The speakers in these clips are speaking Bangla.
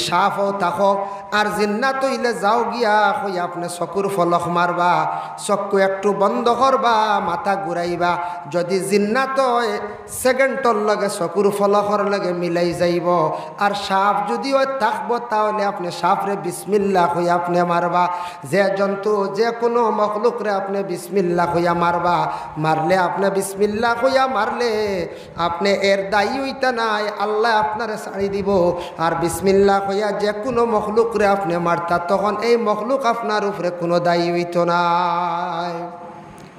সাফও থাকো আর জিন্নাত হইলে যাও গিয়া হই আপনি চকুর ফলক মারবা, চক্ষু একটু বন্ধ করবা, মাথা ঘুরাইবা। যদি জিন্নাত হয় সেকেন্ডর লগে চকুর ফলকর লগে মিলাই যাইব। আর সাপ যদি হয় থাকবো তাহলে আপনি সাপরে বিসমিল্লাহ হইয়া আপনি মারবা। যে জন্তু যে কোনো মখলুকরে আপনি বিসমিল্লাহ হইয়া মারবা, মারলে আপনি বিসমিল্লাহ হইয়া মারলে আপনি এর দায়ী হইতা নাই, আল্লাহ আপনারে ছাড়ি দিব। আর বিসমিল্লাহ হইয়া যে কোনো মখলুকরে আপনি মারতা তখন এই মখলুক আপনার উপরে কোনো দায়ী হইত নাই।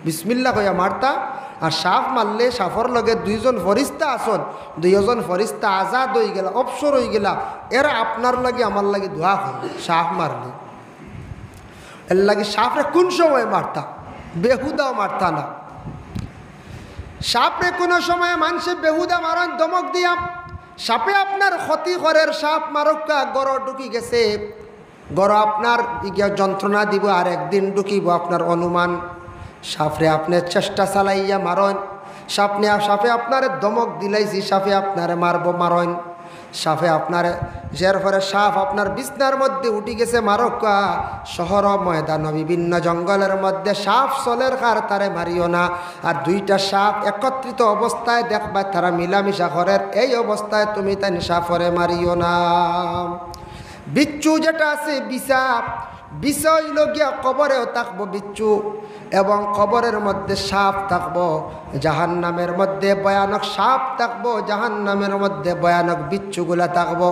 বিসমিল্লাহ হইয়া মারতা। আর সাপ মারলে সাপর লগে দুইজন ফরিস্তা আসন, দুইজন ফরিস্তা আজাদ হয়ে গেলা, অবসর হয়ে গেলা, এরা আপনার লাগে আমার লাগে দোয়া করবে। সাপ মারলে এর লাগে সাপরে কোন সময় মারতা? বেহুদাও মারতা না। সাপরে কোনো সময় মানুষে বেহুদা মারন দমক দিয়া, সাপে আপনার ক্ষতি করের সাপ মারক্কা গড় ঢুকি গেছে, গড় আপনার যন্ত্রণা দিব আর একদিন ঢুকিব আপনার অনুমান। সাপরে আপনার চেষ্টা চালাইয়া মারন, সাপে আপনার দমক দিলাইছি, সাপে আপনারে মারব মারন। সাপে আপনার যার ফলে সাপ আপনার বিছনার মধ্যে উঠি গেছে মারক্কা। শহর ময়দান বিভিন্ন জঙ্গলের মধ্যে সাপ চলের কার তারে মারিও না। আর দুইটা সাপ একত্রিত অবস্থায় দেখবা তারা মিলামিশা করের, এই অবস্থায় তুমি তাই সাপরে মারিও না। বিচ্ছু যেটা আছে বিছাপ, বিছা হইল গিয়া কবরেও থাকবো বিচ্ছু, এবং কবরের মধ্যে সাপ থাকবো, জাহান্নামের মধ্যে ভয়ানক সাপ থাকবো, জাহান্নামের মধ্যে ভয়ানক বিচ্ছুগুলা থাকবো।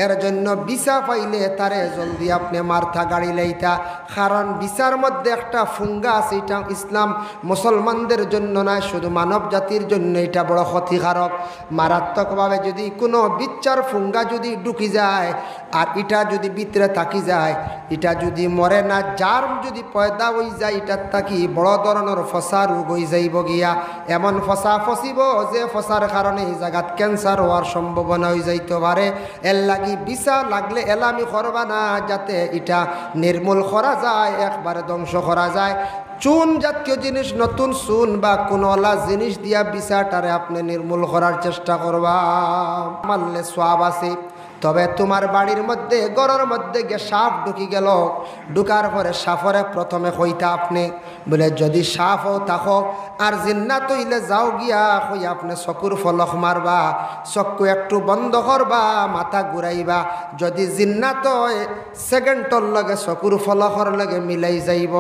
এর জন্য বিছা পাইলে তারে জলদি আপনি মারথা গাড়ি লইতা। কারণ বিছার মধ্যে একটা ফুঙ্গা আছে, এটা ইসলাম মুসলমানদের জন্য নয়, শুধু মানব জাতির জন্য এটা বড় ক্ষতিকারক। মারাত্মকভাবে যদি কোনো বিচ্ছার ফুঙ্গা যদি ঢুকি যায় আর এটা যদি ভিতরে থাকি যায়, এটা যদি মরে না, যার যদি পয়দা হয়ে যায়, এটার থাকি বড় ধরনের ফসা রোগ হয়ে যাইব গিয়া। এমন ফসা ফসিব যে ফসার কারণে এই জায়গাত ক্যান্সার হওয়ার সম্ভাবনা হয়ে যাইতে পারে। এর লাগি বিছা লাগলে এলামি করবা না, যাতে এটা নির্মূল করা যায়, একবারে ধ্বংস করা যায়। চুন জাতীয় জিনিস, নতুন চুন বা কোনওলা জিনিস দিয়া বিছাটারে আপনি নির্মূল করার চেষ্টা করবা। মারলে সওয়াব আছে। তবে তোমার বাড়ির মধ্যে ঘরের মধ্যে গিয়ে সাপ ঢুকি গেল, ঢুকার পরে সাপরে প্রথমে কইতা আপনি বলে যদি সাপও থাকো আর জিন্নাত হইলে যাও গিয়া হই আপনি চকুর ফলক মারবা, চক্ষু একটু বন্ধ করবা, মাথা ঘুরাইবা। যদি জিন্নাত হয় সেকেন্ডর লগে চকুর ফলকর লগে মিলাই যাইব।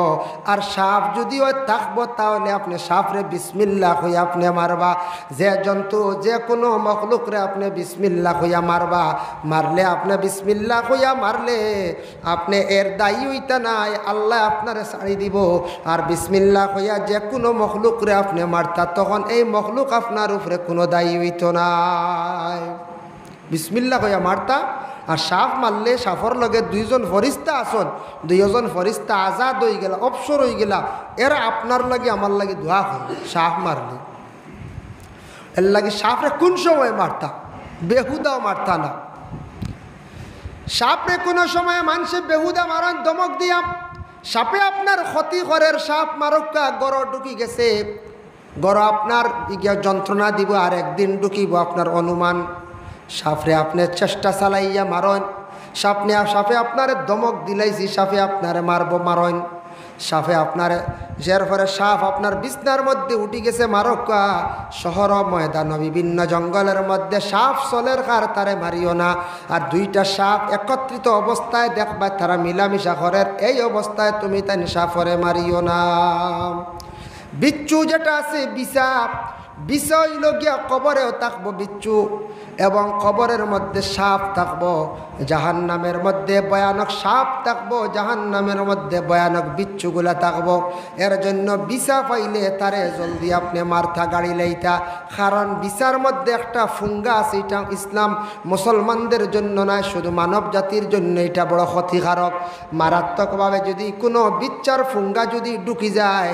আর সাপ যদি হয় থাকবো তাহলে আপনি সাপরে বিসমিল্লাহ হইয়া আপনি মারবা। যে জন্তু যে কোনো মখলুকরে আপনি বিসমিল্লাহ হইয়া মারবা, মারলে আপনি বিসমিল্লাহ হইয়া মারলে আপনি এর দায়ী হইতা নাই, আল্লাহ আপনারে ছাড়ি দিব। আর বিসমিল্লাহ হইয়া যে কোনো মখলুকরে আপনি মারতা তখন এই মখলুক আপনার উপরে কোনো দায়ী হইত নাই। বিসমিল্লাহ হইয়া মারতা। আর সাপ মারলে সাপর লগে দুইজন ফরিস্তা আসন, দুইজন ফরিস্তা আজাদ হয়ে গেলা, অবসর হয়ে গেলা, এরা আপনার লাগে আমার লাগে দোয়া করবে। সাপ মারলে এর লাগে সাপরে কোন সময় মারতা? বেহুদাও মারতা না। সাপরে কোনো সময় মানুষে বেহুদা মারন দমক দিয়া, সাপে আপনার ক্ষতি করের সাপ মারক্কা গড় ঢুকি গেছে, গড় আপনার যন্ত্রণা দিব আর একদিন ঢুকিব আপনার অনুমান। সাপরে আপনি চেষ্টা চালাইয়া মারন, সাপে আপনার দমক দিলাইছি, সাপে আপনারে মারব মারন। সাপে আপনার যার ফলে সাপ আপনার বিছনার মধ্যে উঠি গেছে মারক্কা। শহর ময়দান বিভিন্ন জঙ্গলের মধ্যে সাপ চলের কার তারে মারিও না। আর দুইটা সাপ একত্রিত অবস্থায় দেখবা তারা মিলামিশা করের, এই অবস্থায় তুমি তাই সাপরে মারিও না। বিচ্ছু যেটা আছে বিছাপ, বিছা হইল গিয়া কবরেও থাকবো বিচ্ছু, এবং কবরের মধ্যে সাপ থাকবো, জাহান্নামের মধ্যে ভয়ানক সাপ থাকবো, জাহান্নামের মধ্যে ভয়ানক বিচ্ছুগুলা থাকবো। এর জন্য বিছা পাইলে তারে জলদি আপনি মারথা গাড়ি লইতা। কারণ বিছার মধ্যে একটা ফুঙ্গা আছে, এটা ইসলাম মুসলমানদের জন্য নয়, শুধু মানব জাতির জন্য এটা বড় ক্ষতিকারক। মারাত্মকভাবে যদি কোনো বিচ্ছার ফুঙ্গা যদি ঢুকি যায়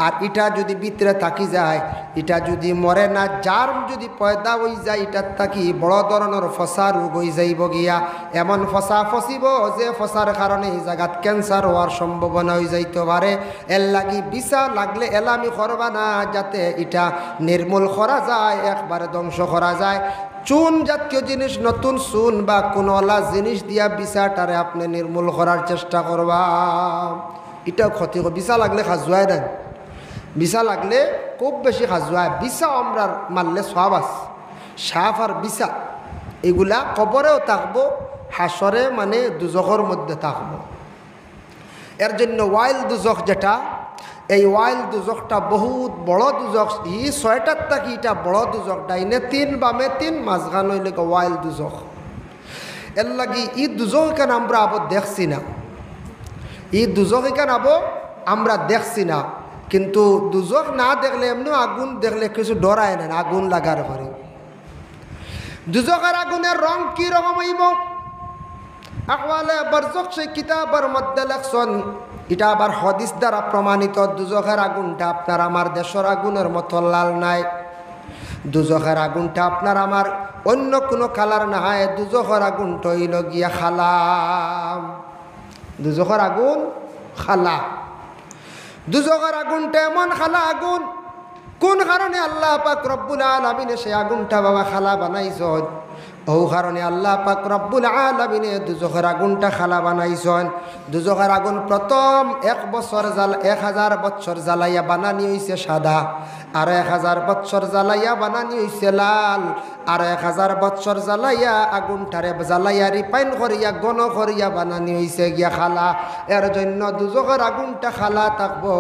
আর এটা যদি ভিতরে থাকি যায়, এটা যদি মরে না, যার যদি পয়দা হয়ে যায়, এটার থাকি বড় ধরনের ফসা রোগ হয়ে যাইব গিয়া। এমন ফসা ফসিব যে ফসার কারণে এই জায়গাত ক্যান্সার হওয়ার সম্ভাবনা হয়ে যাইতে পারে। এর লাগি বিছা লাগলে এলামি করবা না, যাতে এটা নির্মূল করা যায়, একবারে ধ্বংস করা যায়। চুন জাতীয় জিনিস, নতুন চুন বা কোনওয়ালা জিনিস দিয়া বিছাটারে আপনি নির্মূল করার চেষ্টা করবা। এটাও ক্ষতি করে। বিছা লাগলে খাজুয়ায় দেন, বিছা লাগলে খুব বেশি খাজুয়ায়। বিছা আমরা মারলে সব আছে। সাপ আর বিছা এগুলা কবরেও থাকবো, হাসরে মানে দুজখের মধ্যে থাকবো। এর জন্য ওয়াইল দুজখ যেটা, এই ওয়াইল দুজখটা বহুত বড় দুজখ। ই 6টার থাকি এটা বড় দুজখ। ডাইনে 3 বামে 3 মাঝখান হইলে ওয়াইল দুজখ। এর লাগি ই দুজখ কেন আমরা আবার দেখছি না, ই দুজখ কেন আবো আমরা দেখছি না। কিন্তু দুজখ না দেখলে এমনি আগুন দেখলে কিছু ডরায় না, আগুন লাগার ঘরে। দুজখের আগুনের রং কি রকম হইব? আহওয়ালে বরজখ সেই কিতাবের মধ্যে লেখছেন, এটা আবার হাদিস দ্বারা প্রমাণিত। দুজখের আগুনটা আপনার আমার দেশের আগুনের মতো লাল নাই। দুজখের আগুনটা আপনার আমার অন্য কোনো কালার না হয়। দুজখের আগুনটা হইল গিয়া খালা। দুজখের আগুন খালা। দুজখের আগুনটা এমন খালা আগুন, কোন কারণে আল্লাহ পাক রব্বুল আলামিন সেই আগুনটা বাবা খালা বানাইছেন? ও কারণে আল্লাহ পাক রব্বুল আলামিনে দুজখের আগুনটা খালা বানাইছেন। দুজখের আগুন প্রথম 1000 বছর জ্বালাইয়া বানানি হইছে সাদা, আর 1000 বছর জ্বালাইয়া বানানি হইছে লাল, আর 1000 বছর জ্বালাইয়া আগুনটারে জ্বালাইয়া রিফাইন করিয়া ঘন করিয়া বানানি হইছে গিয়া খালা। এর জন্য দুজখের আগুনটা খালা থাকবো,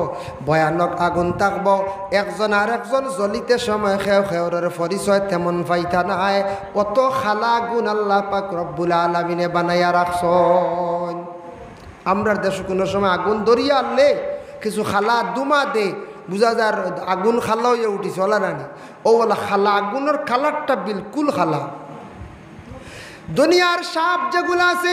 ভয়ানক আগুন থাকবো। একজন আর একজন জ্বলিতে সময় খেও খেওরের পরিচয় তেমন পাইতা নাই। অত খালা আগুন আল্লাহ পাক রব্বুল আলামিনে বানাইয়া রাখছেন। আমরার দেশে কোনো সময় আগুন ধরিয়া আনলে কিছু খালা দুমা দে, বুঝা যায় আগুন খালা হইয়া উঠিছে ওলা রানি। ও বলা খালা, আগুনের কালারটা বিলকুল খালা। দুনিয়ার সাপ যেগুলো আছে,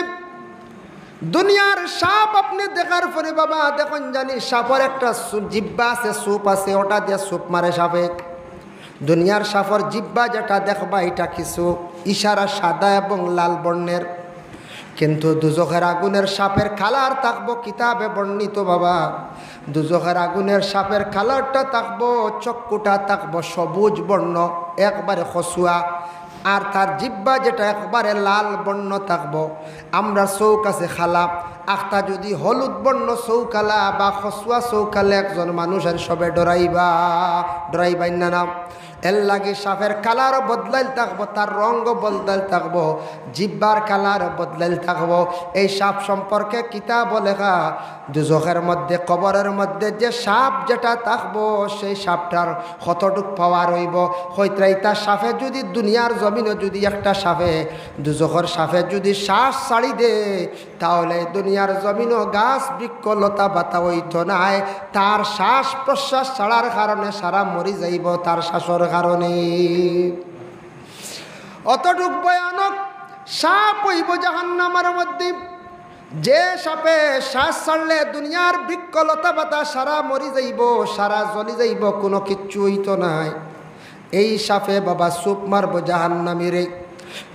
দুনিয়ার সাপ আপনি দেখার পরে বাবা দেখুন জানি সাপের একটা জিব্বা আছে, সুপ আছে, ওটা দিয়ে সুপ মারে সাপে। দুনিয়ার সাপের জিব্বা যেটা দেখবা এটা কিছু ইশারা সাদা এবং লাল বর্ণের। কিন্তু দুজখের আগুনের সাপের কালার থাকবো কিতাবে বর্ণিত বাবা। দুজখের আগুনের সাপের কালারটা থাকবো, চক্ষুটা থাকবো সবুজ বর্ণ একবারে খসুয়া, আর তার জিব্বা যেটা একবারে লাল বর্ণ থাকবো। আমরা চৌক আছে খালা, আখটা যদি হলুদ বর্ণ চৌকালা বা খসুয়া চৌকালে একজন মানুষের সবে ডরাইবাই না। এর লাগে সাপের কালারও বদলাইল থাকবো, তার রঙও বদলাইল থাকবো, জিব্বার কালার বদলাইল থাকবো। এই সাপ সম্পর্কে কিতাব লেখা, দুজখের মধ্যে কবরের মধ্যে যে সাপ যেটা থাকবো সেই সাপটার কতটুক পাওয়ার হইব। হইত্রাইতা সাপে যদি দুনিয়ার জমিনে যদি একটা সাপে দুজখের সাপে যদি শ্বাস ছাড়ি দে, তাহলে দুনিয়ার জমিনও গাছ বৃক্ষ লতা পাতা হইত নাই। তার শ্বাস প্রশ্বাস ছাড়ার কারণে সারা মরি যাইব তার শ্বাসের কারণে। অতটুক ভয়ানক সাপ হইব জাহান্নামের মধ্যে। যে সাপে শ্বাস ছাড়লে দুনিয়ার বৃক্ষ লতা পাতা সারা মরি যাইব, সারা জ্বলি যাইব, কোনো কিচ্ছু হইত নাই। এই সাপে বাবা সুপ মারব জাহান্নামীরে।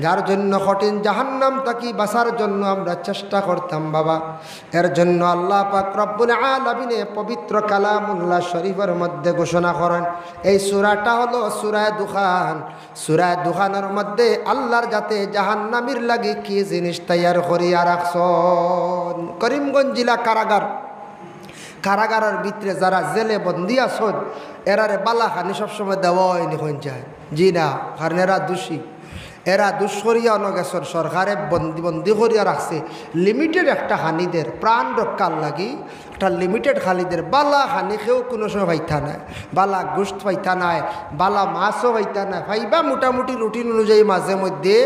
যার জন্য কঠিন জাহান্নাম তাকি বাঁচার জন্য আমরা চেষ্টা করতাম বাবা। এর জন্য আল্লাহ পাক রব্বুল আলামিনে পবিত্র কালামুল্লাহ শরীফের মধ্যে ঘোষণা করেন। এই সূরাটা হলো সূরা দুখান। সূরা দুখানের মধ্যে আল্লাহর যাতে জাহান্নামীর লাগি কি জিনিস তৈয়ার করিয়া রাখছেন। করিমগঞ্জ জেলা কারাগারের ভিতরে যারা জেলে বন্দি আছেন, এরারে বালাখানি সবসময় দেওয়া হয়নি হয়ে যায়। জি না, কারণ এরা দোষী, এরা দুষ্করিয়া অনগেশ্বর সরকারে বন্দি করিয়া রাখছে লিমিটেড একটা হানিদের প্রাণ রক্ষার লাগি। একটা লিমিটেড খালিদের বালা হানি খেয়েও কোনো সময় পাইতা নাই, বালা গোস্ত পাইতা নাই, বালা মাছও পাইতা নাই। খাইবা মোটামুটি রুটিন অনুযায়ী মাঝে মধ্যে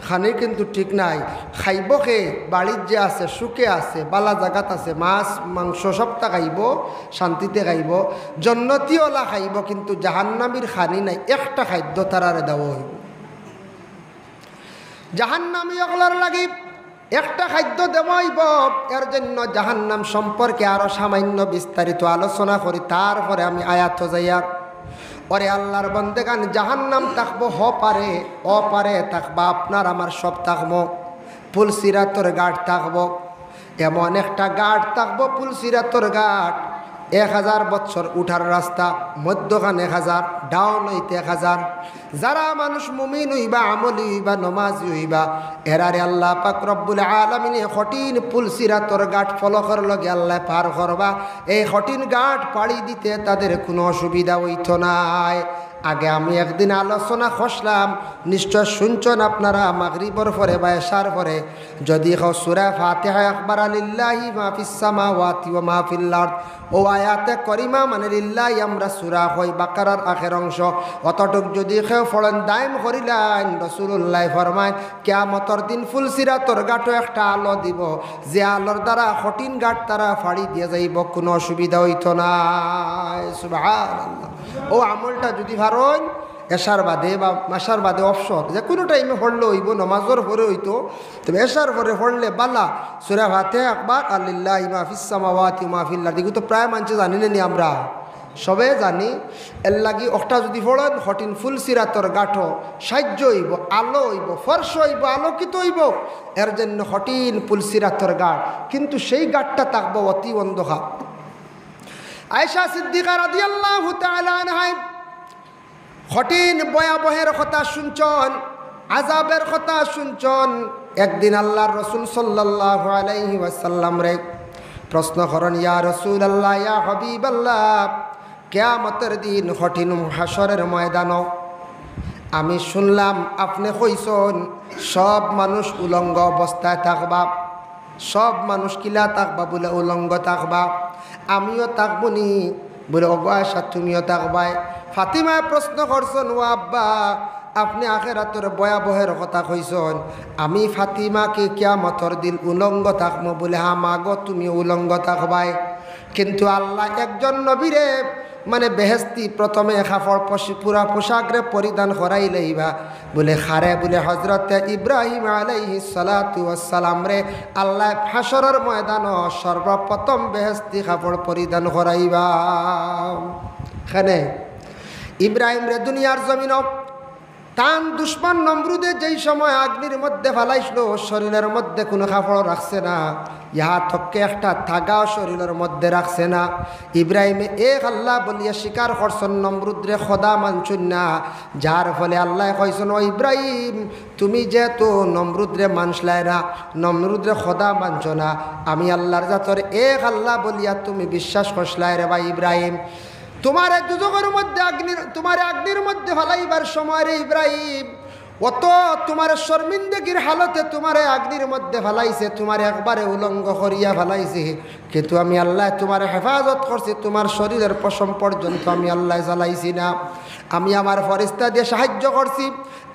খানি, কিন্তু ঠিক নাই। খাইব খে বাড়ির যে আছে সুখে আছে, বালা জাগাত আছে, মাছ মাংস সবটা খাইব, শান্তিতে খাইব, জন্নতিওলা খাইব, কিন্তু জাহান্নামীর খানি নাই। একটা খাদ্য তারারে দেওয়া হইব। জাহান্নামী অগলার লাগি একটা খাদ্য দেওয়াইব। এর জন্য জাহান্নাম সম্পর্কে আরো সামান্য বিস্তারিত আলোচনা করি, তারপরে আমি আয়াত যাইয়া। ওরে আল্লাহর বন্দেগান, জাহান্নাম থাকবো পারে অপারে থাকবা, আপনার আমার সব থাকবো। পুলসিরাতর ঘাট থাকবো, এমন একটা ঘাট থাকবো পুলসিরাতর ঘাট। 1000 বছর উঠার রাস্তা, মধ্যখান 1000, ডাউন হইতে 1000। যারা মানুষ মুমিন হইবা, আমলি হইবা, নমাজি হইবা, এরারে আল্লাহ পাক রব্বুল আলামিনে কঠিন পুলসিরাতর ঘাট ফলকর লগে আল্লাহ পার করবা। এই কঠিন ঘাট পাড়ি দিতে তাদের কোনো অসুবিধা হইত নাই। আগে আমি একদিন আলোচনা করলাম, নিশ্চয় শুনছেন আপনারা, মাগরিবর পরে বা এশার পরে যদি সূরা ফাতিহা আকবার লিল্লাহি মা ফিস সামাওয়াতি ওয়া মা ফিল আরদ, ও আয়াতে করিমা মানে লিল্লাহি আমরা সূরা হই বাকারার আখের অংশ, অতটুক যদি কেউ পড়েন দাইম করিলেন, রাসূলুল্লাহ ফরমায় কিয়ামতের দিন ফুলসিরাতর ঘাটও একটা আলো দিব, যে আলোর দ্বারা কঠিন ঘাট তারা ফাড়ি দিয়ে যাইব, কোনো অসুবিধা হইত না। সুবহানাল্লাহ। ও আমলটা যদি ভারেন এশার বাদে বা মাসার বাদে অবসর যে কোনো টাইমে পড়লে হইব, নমাজর পরে হইতো, তবে এশার পরে পড়লে বালা সূরা ফাতিহা আকবার আর লিল্লাহি মা ফিস সামাওয়াতি ওয়া মা ফিল আরদ, এগুলো তো প্রায় মানুষ জানি না, আমরা সবে জানি। এর লাগি একটা যদি পড়েন কঠিন ফুলসিরাতর গাঠো সাহায্য হইব, আলো হইব, ফর্স হইব, আলোকিত হইব, এর জন্য কঠিন ফুলসিরাতর গাঠ, কিন্তু সেই গাঠটা থাকবো অতি অন্ধকার। আয়েশা সিদ্দিকা রাদিয়াল্লাহু তাআলা আনহা কঠিন ভয়াবহের কথা শুনছেন, আযাবের কথা শুনছেন। একদিন আল্লাহর রাসূল সাল্লাল্লাহু আলাইহি ওয়াসাল্লাম রে প্রশ্ন করেন, ইয়া রাসূলুল্লাহ, ইয়া হাবিবাল্লাহ, কিয়ামতের দিন কঠিন হাসরের ময়দান আমি শুনলাম আপনি কইছেন সব মানুষ উলঙ্গ অবস্থায় থাকবা, সব মানুষ কিলা থাকবা বলে উলঙ্গ থাকবা, আমিও থাকবো নি বলে, ওগো আয়েশা তুমিও থাকবাই। ফাতিমায় প্রশ্ন করছেন, ও আব্বা, আপনি আখিরাতের ভয়াবহের কথা কইছেন, আমি ফাতিমাকে কিয়ামতের দিন উলঙ্গ থাকবো বলে, হা মাগো তুমি উলঙ্গ থাকবাই। কিন্তু আল্লাহ একজন নবীরে মানে বেহেস্তি প্রথমে কাপড় পুরা পোশাকরে পরিধান করাইলেইবা বলে, খারে বলে হজরতে ইব্রাহিম আলাইহিস সালাতু ওয়াস সালাম রে আল্লাহ হাসরের ময়দান সর্বপ্রথম বেহেস্তি কাপড় পরিধান করাইবা। খানে ইব্রাহিম রে দুনিয়ার জমিন তান দুশ্মন নমরুদে যেই সময় আগ্নির মধ্যে ফালাইছিল, শরীরের মধ্যে কোনো কাপড় রাখছে না, ইহা থকে একটা থাগাও শরীরের মধ্যে রাখছে না। ইব্রাহিমে এক আল্লাহ বলিয়া স্বীকার করছেন, নমরুদ্রে খোদা মানছুন না, যার ফলে আল্লাহ কইছেন, ও ইব্রাহিম তুমি যেহেতু নমরুদ্রে মানসলাই না, নমরুদ্রে খোদা মানছ না, আমি আল্লাহর জাতর এক আল্লাহ বলিয়া তুমি বিশ্বাস করছলাই রে ভাই ইব্রাহিম, তোমার দুজকের মধ্যে তোমার আগ্নির মধ্যে ফালাইবার সময় রে ইব্রাহিম অত তোমার শর্মিন্দগির হালতে তোমার আগ্নির মধ্যে ফালাইছে, তোমার একবারে উলঙ্গ করিয়া ফালাইছে, কিন্তু আমি আল্লাহ তোমার হেফাজত করছি, তোমার শরীরের পশম পর্যন্ত আমি আল্লাহ জ্বালাইছি না, আমি আমার ফরিস্তা দিয়ে সাহায্য করছি,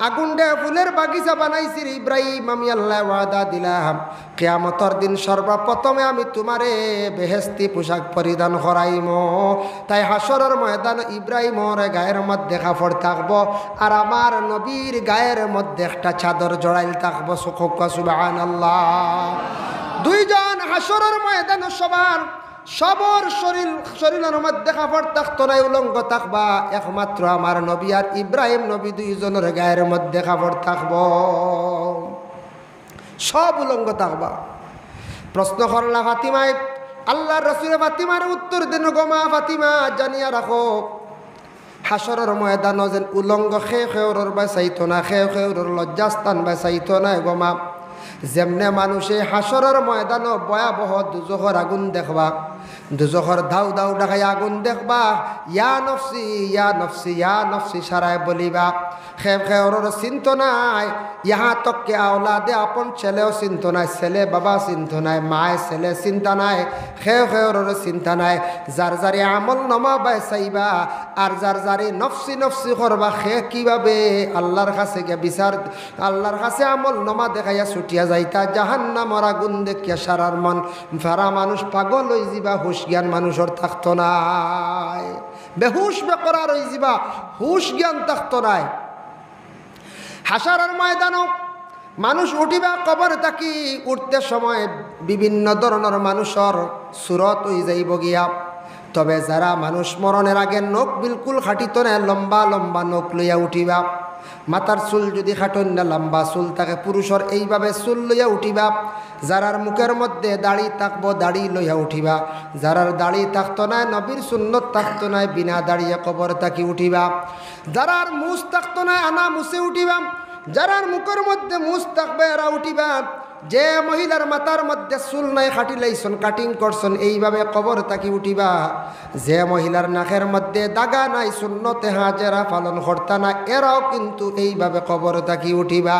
আগুন দিয়ে ফুলের বাগিচা বানাইছি ইব্রাহিম, আমি আল্লাহ ওয়াদা দিলাম কিয়ামতের দিন সর্বপ্রথমে আমি তোমারে বেহেস্তি পোশাক পরিধান করাইম। তাই হাসরের ময়দান ইব্রাহিমর গায়ের মধ্যে কাপড় থাকবো, আর আমার নবীর গায়ের মধ্যে একটা চাদর জড়াইল থাকবো। সুবহানাল্লাহ। দুইজন হাসরের ময়দান সবর শরীরের মধ্যে কাপড় থাকতো না, উলঙ্গ থাকবা, একমাত্র আমার নবী আর ইব্রাহিম নবী দুইজনের গায়ের মধ্যে কাপড় থাকবো, সব উলঙ্গ থাকবা। প্রশ্ন করলা ফাতিমায়, আল্লাহ রসুলের ফাতিমার উত্তর দেন, গোমা ফাতিমা জানিয়া রাখো, হাসরের ময়দান যেন উলঙ্গ খেউর বাঁচাইতো না, খেউর লজ্জাস্থান বাঁচাইতো না গোমা। যেমনে মানুষে হাসরের ময়দানও ভয়াবহ দুজখর আগুন দেখবা, দুজখর ধাউ ধাউ ডাকাই আগুন দেখবা, ইয়া নফসি ইয়া নফসি ইয়া নফসি সারায় বলিবা, খেউর চিন্ত নাই, ইহা তককে আওলাদে আপন ছেলেও চিন্ত নাই, ছেলে বাবা চিন্ত নাই, মায় ছেলে চিন্তা নাই, খেউর চিন্তা নাই। যার যারে আমল নমা চাইবা আর যার যারে নফসি নফসি করবা, সে কিভাবে আল্লাহর কাছে গিয়ে বিচার, আল্লাহর কাছে আমল নমা দেখাইয়া ছুটিয়া যাইতা জাহান্নামর আগুন দেখিয়া সারার মন ফারা মানুষ পাগল হয়ে যাবা, হুশ জ্ঞান মানুষের থাকতো নাই, বেহুশ বেকরার হয়ে যাবা, হুশ জ্ঞান থাকতো নাই। হাসরের ময়দানও মানুষ উঠিবা কবর থাকি, উঠতে সময় বিভিন্ন ধরনের মানুষের সুরত হয়ে যাইব গিয়া, তবে যারা মানুষ মরণের আগে নখ বিলকুল খাটিত না, লম্বা লম্বা নখ লইয়া উঠিবা, মাথার চুল যদি খাটন না লম্বা চুল থাকে পুরুষের এইভাবে চুল লইয়া উঠিবা। যারার মুখের মধ্যে দাড়ি থাকবো দাড়ি লইয়া উঠিবা। যারার দাড়ি থাকতো না নবীর সুন্নত থাকতো না বিনা দাঁড়িয়ে কবর থাকি উঠিবা। যারার মুছ থাকতো না আনা মুছে উঠিবা। যারার মুখের মধ্যে মুছ থাকবে এরা উঠিবা। যে মহিলার মাথার মধ্যে চুল নাই কাটি লাইছন কাটিং করছন এইভাবে কবর থাকি উঠিবা। যে মহিলার নাকের মধ্যে দাগা নাই সুন্নতে হাজেরা পালন করতা না এরাও কিন্তু এইভাবে কবর থাকি উঠিবা।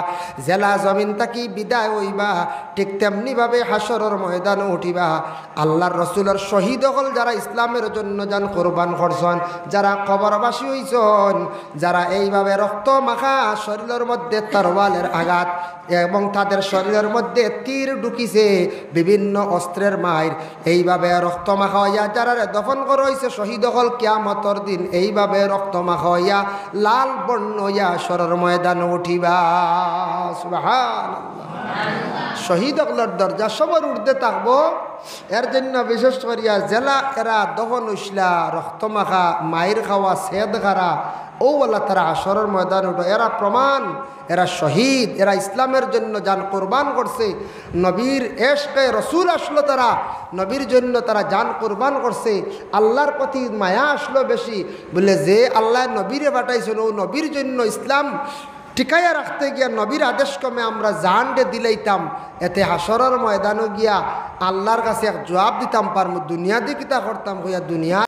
জেলা জমিন থাকি বিদায় হইবা। ঠিক তেমনিভাবে হাসরের ময়দানে উঠিবা। আল্লাহর রসুলের শহীদ হল যারা ইসলামের জন্য যান কোরবান করছেন, যারা কবরবাসী হইছেন, যারা এইভাবে রক্ত মাখা শরীরের মধ্যে তরওয়ালের আঘাত এবং তাদের শরীরের মধ্যে তীর ঢুকিছে বিভিন্ন অস্ত্রের মায়ের, এইভাবে রক্ত মাখা হইয়া যারা দফন করা হয়েছে শহীদ হল কিয়ামতের দিন এইভাবে রক্ত মাখা হইয়া লাল বর্ণ হইয়া সরের ময়দানে উঠিবা। সুবহানাল্লাহ। শহীদ হকলের দরজা সবার ঊর্ধ্বে থাকবো। এর জন্য বিশেষ করিয়া জেলা এরা দফন হইসলা রক্ত মাখা মায়ের খাওয়া সেদ খারা ও বলা তারা আসরের ময়দানে উঠো। এরা প্রমাণ এরা শহীদ, এরা ইসলামের জন্য যান কোরবান করছে। নবীর এশকে রসুল আসলো, তারা নবীর জন্য তারা যান কোরবান করছে। আল্লাহর প্রতি মায়া আসলো বেশি বলে যে আল্লাহ নবীরে পাঠাইছেন ও নবীর জন্য ইসলাম টিকাইয়া রাখতে গিয়া নবীর আদেশ কমে আমরা জান ডে দিলাইতাম, এতে হাসরের ময়দানে গিয়া আল্লাহর কাছে এক জবাব দিতাম পারমু। দুনিয়া দিয়ে কিতা করতাম হইয়া দুনিয়া